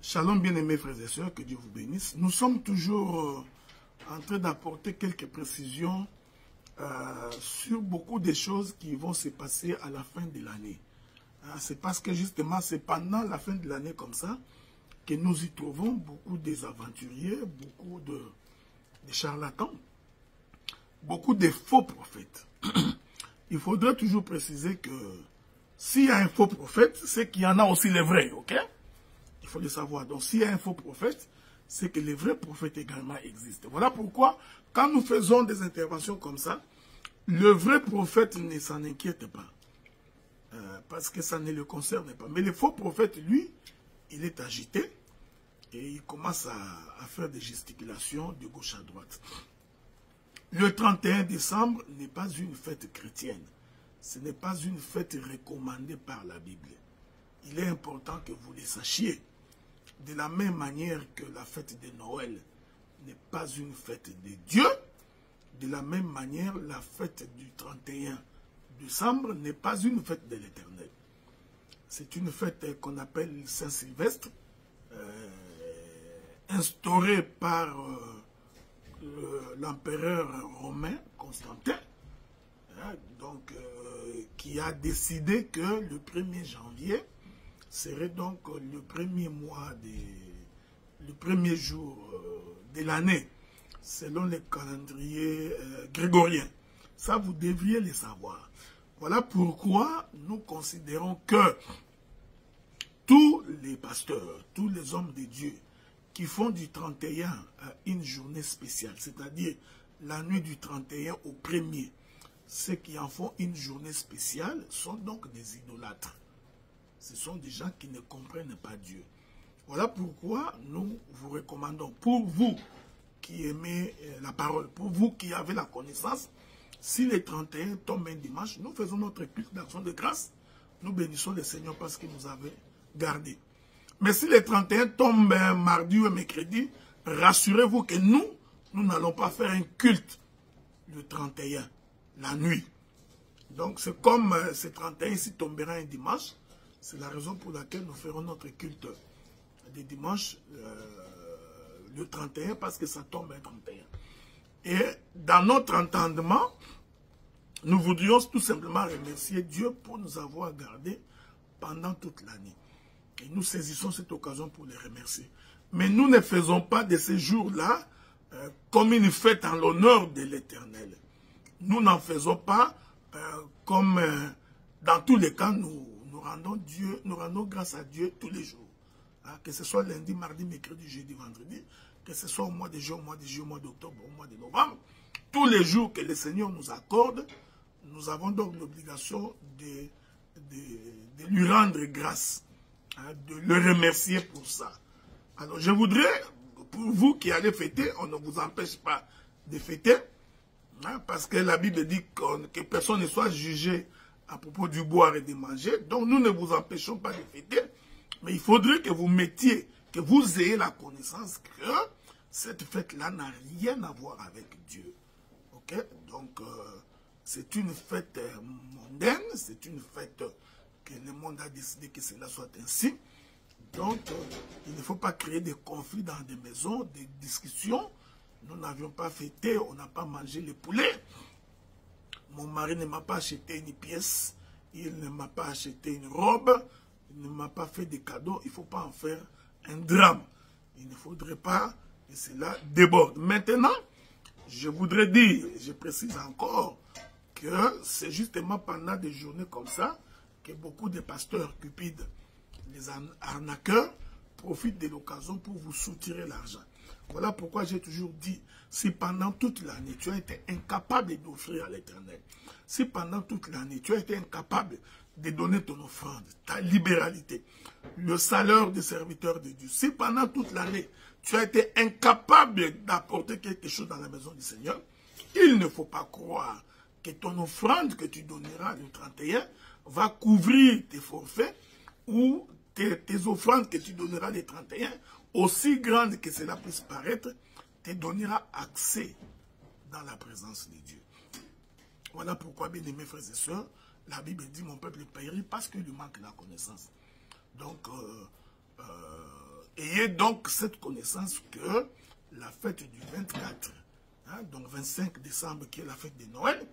Shalom bien-aimés frères et sœurs, que Dieu vous bénisse. Nous sommes toujours en train d'apporter quelques précisions sur beaucoup de choses qui vont se passer à la fin de l'année. C'est parce que justement, c'est pendant la fin de l'année comme ça que nous y trouvons beaucoup des aventuriers, beaucoup de charlatans, beaucoup de faux prophètes. Il faudrait toujours préciser que s'il y a un faux prophète, c'est qu'il y en a aussi les vrais, ok? Il faut le savoir. Donc s'il y a un faux prophète, c'est que les vrais prophètes également existent. Voilà pourquoi, quand nous faisons des interventions comme ça, le vrai prophète ne s'en inquiète pas. Parce que ça ne le concerne pas. Mais le faux prophète, lui, il est agité et il commence à faire des gesticulations de gauche à droite. Le 31 décembre n'est pas une fête chrétienne. Ce n'est pas une fête recommandée par la Bible. Il est important que vous le sachiez. De la même manière que la fête de Noël n'est pas une fête de Dieu, de la même manière, la fête du 31 décembre n'est pas une fête de l'Éternel. C'est une fête qu'on appelle Saint-Sylvestre, instaurée par l'empereur romain Constantin, donc, qui a décidé que le 1er janvier serait donc le premier mois, le premier jour de l'année, selon le calendrier grégorien. Ça, vous devriez le savoir. Voilà pourquoi nous considérons que tous les pasteurs, tous les hommes de Dieu qui font du 31 une journée spéciale, c'est-à-dire la nuit du 31 au 1er, ceux qui en font une journée spéciale sont donc des idolâtres. Ce sont des gens qui ne comprennent pas Dieu. Voilà pourquoi nous vous recommandons, pour vous qui aimez la parole, pour vous qui avez la connaissance, si le 31 tombe un dimanche, nous faisons notre culte d'action de grâce. Nous bénissons le Seigneur parce qu'il nous avait gardés. Mais si le 31 tombe un mardi ou un mercredi, rassurez-vous que nous n'allons pas faire un culte le 31, la nuit. Donc c'est comme ce 31 ici tombera un dimanche. C'est la raison pour laquelle nous ferons notre culte de dimanche le 31 parce que ça tombe un 31. Et dans notre entendement, nous voudrions tout simplement remercier Dieu pour nous avoir gardés pendant toute l'année. Et nous saisissons cette occasion pour les remercier. Mais nous ne faisons pas de ces jours-là comme une fête en l'honneur de l'Éternel. Nous n'en faisons pas comme dans tous les cas, nous rendons grâce à Dieu tous les jours. Que ce soit lundi, mardi, mercredi, jeudi, vendredi, que ce soit au mois de juin, au mois de juillet, au mois d'octobre, au mois de novembre, tous les jours que le Seigneur nous accorde, nous avons donc l'obligation de lui rendre grâce, de le remercier pour ça. Alors je voudrais, pour vous qui allez fêter, on ne vous empêche pas de fêter, parce que la Bible dit que personne ne soit jugé à propos du boire et de manger. Donc nous ne vous empêchons pas de fêter, mais il faudrait que vous mettiez, que vous ayez la connaissance que cette fête-là n'a rien à voir avec Dieu. Ok? Donc c'est une fête mondaine, c'est une fête que le monde a décidé que cela soit ainsi. Donc il ne faut pas créer des conflits dans des maisons, des discussions. Nous n'avions pas fêté, on n'a pas mangé le poulet. Mon mari ne m'a pas acheté une pièce, il ne m'a pas acheté une robe, il ne m'a pas fait de cadeaux. Il ne faut pas en faire un drame. Il ne faudrait pas que cela déborde. Maintenant, je voudrais dire, je précise encore, que c'est justement pendant des journées comme ça que beaucoup de pasteurs cupides, les arnaqueurs, profitent de l'occasion pour vous soutirer l'argent. Voilà pourquoi j'ai toujours dit, si pendant toute l'année, tu as été incapable d'offrir à l'Éternel, si pendant toute l'année, tu as été incapable de donner ton offrande, ta libéralité, le salaire des serviteurs de Dieu, si pendant toute l'année, tu as été incapable d'apporter quelque chose dans la maison du Seigneur, il ne faut pas croire que ton offrande que tu donneras le 31 va couvrir tes forfaits ou tes offrandes que tu donneras le 31, aussi grandes que cela puisse paraître, te donnera accès dans la présence de Dieu. Voilà pourquoi, bien aimés frères et sœurs, la Bible dit mon peuple périt parce qu'il lui manque la connaissance. Donc, ayez donc cette connaissance que la fête du 24, donc 25 décembre, qui est la fête de Noël,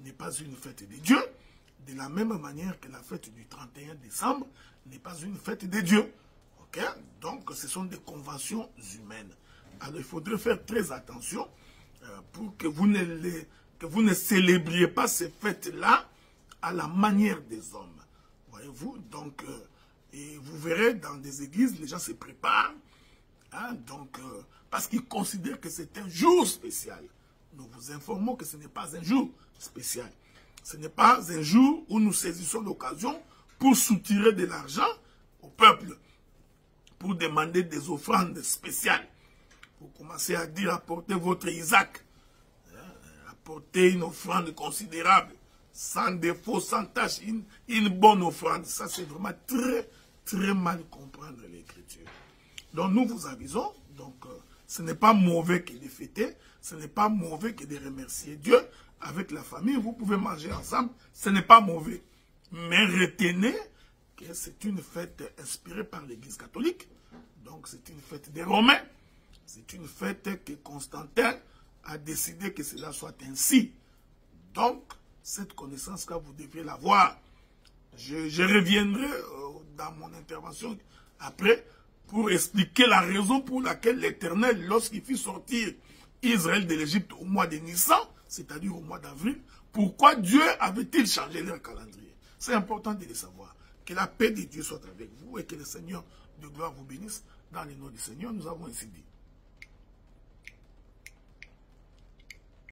n'est pas une fête de Dieu, de la même manière que la fête du 31 décembre n'est pas une fête de Dieu. Okay? Donc, ce sont des conventions humaines. Alors, il faudrait faire très attention pour que vous ne célébriez pas ces fêtes-là à la manière des hommes. Voyez-vous? Donc, et vous verrez dans des églises, les gens se préparent, parce qu'ils considèrent que c'est un jour spécial. Nous vous informons que ce n'est pas un jour spécial. Ce n'est pas un jour où nous saisissons l'occasion pour soutirer de l'argent au peuple, pour demander des offrandes spéciales. Vous commencez à dire, apportez votre Isaac, apportez une offrande considérable, sans défaut, sans tâche, une bonne offrande. Ça, c'est vraiment très, très mal comprendre l'Écriture. Donc, nous vous avisons, donc, ce n'est pas mauvais que de fêter, ce n'est pas mauvais que de remercier Dieu avec la famille. Vous pouvez manger ensemble, ce n'est pas mauvais. Mais retenez que c'est une fête inspirée par l'Église catholique. Donc, c'est une fête des Romains. C'est une fête que Constantin a décidé que cela soit ainsi. Donc, cette connaissance-là, vous devez l'avoir. Je reviendrai dans mon intervention après pour expliquer la raison pour laquelle l'Éternel, lorsqu'il fit sortir Israël de l'Égypte au mois de Nissan, c'est-à-dire au mois d'avril, pourquoi Dieu avait-il changé leur calendrier? C'est important de le savoir. Que la paix de Dieu soit avec vous et que le Seigneur de gloire vous bénisse. Dans le nom du Seigneur, nous avons ainsi dit.